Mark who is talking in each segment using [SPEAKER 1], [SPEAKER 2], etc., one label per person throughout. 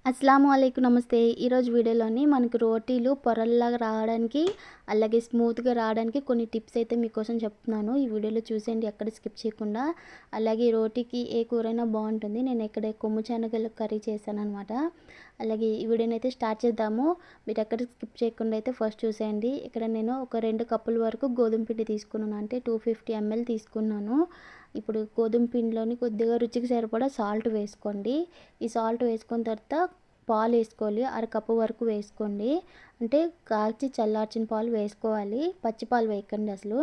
[SPEAKER 1] అస్సలాముఅలైకుం నమస్తే. ఈరోజు వీడియోలోని మనకు రోటీలు పొరల్లాగా రావడానికి అలాగే స్మూత్‌గా రావడానికి కొన్ని టిప్స్ అయితే మీకోసం చెప్తున్నాను. ఈ వీడియోలో చూసేయండి ఎక్కడ స్కిప్ చేయకుండా. అలాగే రోటీకి ఏ కూరైనా బాగుంటుంది. నేను ఇక్కడ కొమ్ము శనగలు కర్రీ చేశాననమాట. అలాగే ఈ వీడియోనైతే స్టార్ట్ చేద్దాము. మీరు ఎక్కడ స్కిప్ చేయకుండా అయితే ఫస్ట్ చూసేయండి. ఇక్కడ నేను ఒక 2 కప్పుల వరకు గోధుమ పిండి తీసుకున్నాను. అంటే 250 ml తీసుకున్నాను. ఇప్పుడు గోధుమ పిండిలోని కొద్దిగా రుచికి సరిపడా సాల్ట్ వేసుకోండి. ఈ సాల్ట్ వేసుకున్న తర్వాత పాలు వేసుకోవాలి. అరకప్పు వరకు వేసుకోండి. అంటే కాచి చల్లార్చిన పాలు వేసుకోవాలి. పచ్చి పాలు వేయకండి అసలు.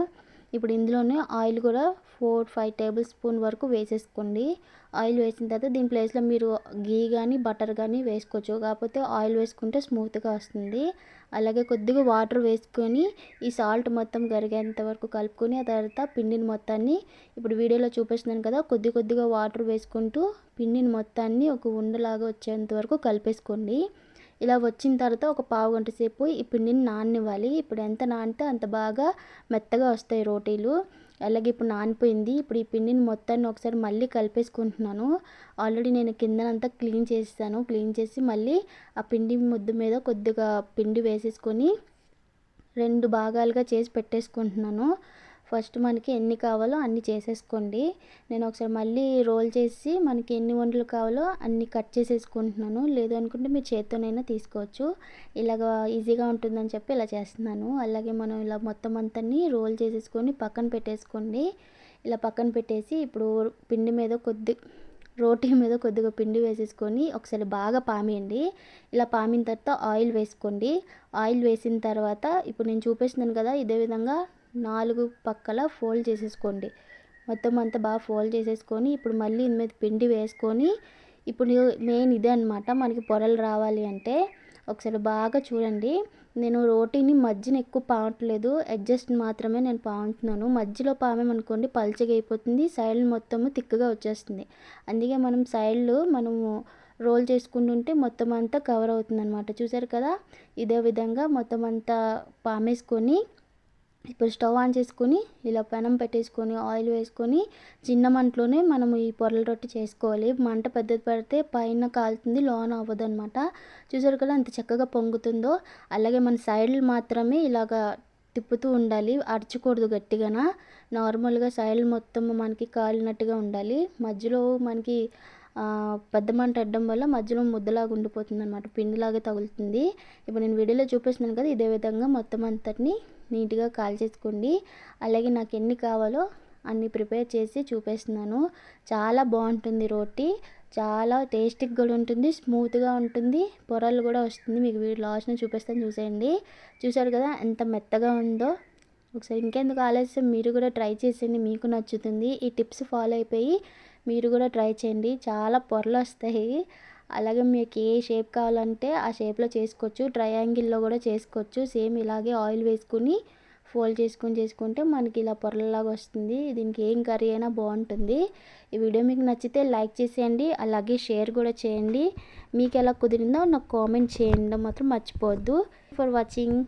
[SPEAKER 1] ఇప్పుడు ఇందులోనే ఆయిల్ కూడా 4-5 టేబుల్ స్పూన్ వరకు వేసేసుకోండి. ఆయిల్ వేసిన తర్వాత దీని ప్లేస్లో మీరు గీ కానీ బటర్ కానీ వేసుకోవచ్చు. కాకపోతే ఆయిల్ వేసుకుంటే స్మూత్గా వస్తుంది. అలాగే కొద్దిగా వాటర్ వేసుకొని ఈ సాల్ట్ మొత్తం కరిగేంత వరకు కలుపుకొని ఆ తర్వాత పిండిని మొత్తాన్ని ఇప్పుడు వీడియోలో చూపిస్తున్నాను కదా, కొద్దిగా వాటర్ వేసుకుంటూ పిండిని మొత్తాన్ని ఒక ఉండలాగా వచ్చేంత వరకు కలిపేసుకోండి. ఇలా వచ్చిన తర్వాత ఒక పావు గంట సేపు ఈ పిండిని నాననివ్వాలి. ఇప్పుడు ఎంత నానితే అంత బాగా మెత్తగా వస్తాయి రోటీలు. అలాగే ఇప్పుడు నానిపోయింది. ఇప్పుడు ఈ పిండిని మొత్తాన్ని ఒకసారి మళ్ళీ కలిపేసుకుంటున్నాను. ఆల్రెడీ నేను కిందనంతా క్లీన్ చేసేసాను. క్లీన్ చేసి మళ్ళీ ఆ పిండి ముద్ద మీద కొద్దిగా పిండి వేసేసుకొని 2 భాగాలుగా చేసి పెట్టేసుకుంటున్నాను. ఫస్ట్ మనకి ఎన్ని కావాలో అన్ని చేసేసుకోండి. నేను ఒకసారి మళ్ళీ రోల్ చేసి మనకి ఎన్ని వంటలు కావాలో అన్ని కట్ చేసేసుకుంటున్నాను. లేదు అనుకుంటే మీరు చేత్తోనైనా తీసుకోవచ్చు. ఇలాగ ఈజీగా ఉంటుందని చెప్పి ఇలా చేస్తున్నాను. అలాగే మనం ఇలా మొత్తం అంతని రోల్ చేసేసుకొని పక్కన పెట్టేసుకోండి. ఇలా పక్కన పెట్టేసి ఇప్పుడు పిండి మీద రోటీ మీద కొద్దిగా పిండి వేసేసుకొని ఒకసారి బాగా పామేయండి. ఇలా పామిన తర్వాత ఆయిల్ వేసుకోండి. ఆయిల్ వేసిన తర్వాత ఇప్పుడు నేను చూపిస్తున్నాను కదా, ఇదే విధంగా 4 పక్కల ఫోల్డ్ చేసేసుకోండి. మొత్తం అంతా బాగా ఫోల్డ్ చేసేసుకొని ఇప్పుడు మళ్ళీ ఇందు మీద పిండి వేసుకొని ఇప్పుడు మెయిన్ ఇదే అనమాట. మనకి పొరలు రావాలి అంటే ఒకసారి బాగా చూడండి. నేను రోటీని మధ్యన ఎక్కువ పామట్లేదు, అడ్జస్ట్ మాత్రమే నేను పాముతున్నాను. మధ్యలో పామేమనుకోండి పల్చగా అయిపోతుంది, సైడ్ మొత్తము తిక్కుగా వచ్చేస్తుంది. అందుకే మనం సైడ్లు మనము రోల్ చేసుకుంటుంటే మొత్తం అంతా కవర్ అవుతుంది అనమాట. చూసారు కదా, ఇదే విధంగా మొత్తం అంతా పామేసుకొని ఇప్పుడు స్టవ్ ఆన్ చేసుకొని ఇలా పెనం పెట్టేసుకొని ఆయిల్ వేసుకొని చిన్న మంటలోనే మనం ఈ పొరల రొట్టె చేసుకోవాలి. మంట పెద్దది పెడితే పైన కాలుతుంది, లోన అవ్వదన్నమాట. చూసారు కదా ఎంత చక్కగా పొంగుతుందో. అలాగే మన సైడ్లు మాత్రమే ఇలాగా తిప్పుతూ ఉండాలి, అరచకూడదు గట్టిగాన. నార్మల్గా సైడ్లు మొత్తం మనకి కాలినట్టుగా ఉండాలి. మధ్యలో మనకి పెద్ద మంట అడ్డం వల్ల మధ్యలో ముద్దలాగా ఉండిపోతుంది అనమాట, పిండిలాగా తగులుతుంది. ఇప్పుడు నేను వీడియోలో చూపిస్తున్నాను కదా, ఇదే విధంగా మొత్తం అంతటిని నీట్గా కాల్చేసుకోండి. అలాగే నాకు ఎన్ని కావాలో అన్ని ప్రిపేర్ చేసి చూపిస్తున్నాను. చాలా బాగుంటుంది రోటీ, చాలా టేస్టీగా కూడా ఉంటుంది, స్మూత్గా ఉంటుంది, పొరలు కూడా వస్తుంది. మీకు వీడియో లాస్ట్ని చూపిస్తాను, చూసేయండి. చూసారు కదా ఎంత మెత్తగా ఉందో. ఒకసారి ఇంకెందుకు ఆలస్యం, మీరు కూడా ట్రై చేసేయండి, మీకు నచ్చుతుంది. ఈ టిప్స్ ఫాలో అయిపోయి మీరు కూడా ట్రై చేయండి, చాలా పొరలు వస్తాయి. అలాగే మీకు ఏ షేప్ కావాలంటే ఆ షేప్లో చేసుకోవచ్చు. ట్రయాంగిల్లో కూడా చేసుకోవచ్చు. సేమ్ ఇలాగే ఆయిల్ వేసుకుని ఫోల్డ్ చేసుకుంటే మనకి ఇలా పొరలలాగా వస్తుంది. దీనికి ఏం కర్రీ అయినా బాగుంటుంది. ఈ వీడియో మీకు నచ్చితే లైక్ చేసేయండి, అలాగే షేర్ కూడా చేయండి. మీకు ఎలా కుదిరిందో నాకు కామెంట్ చేయండి మాత్రం మర్చిపోవద్దు. For watching.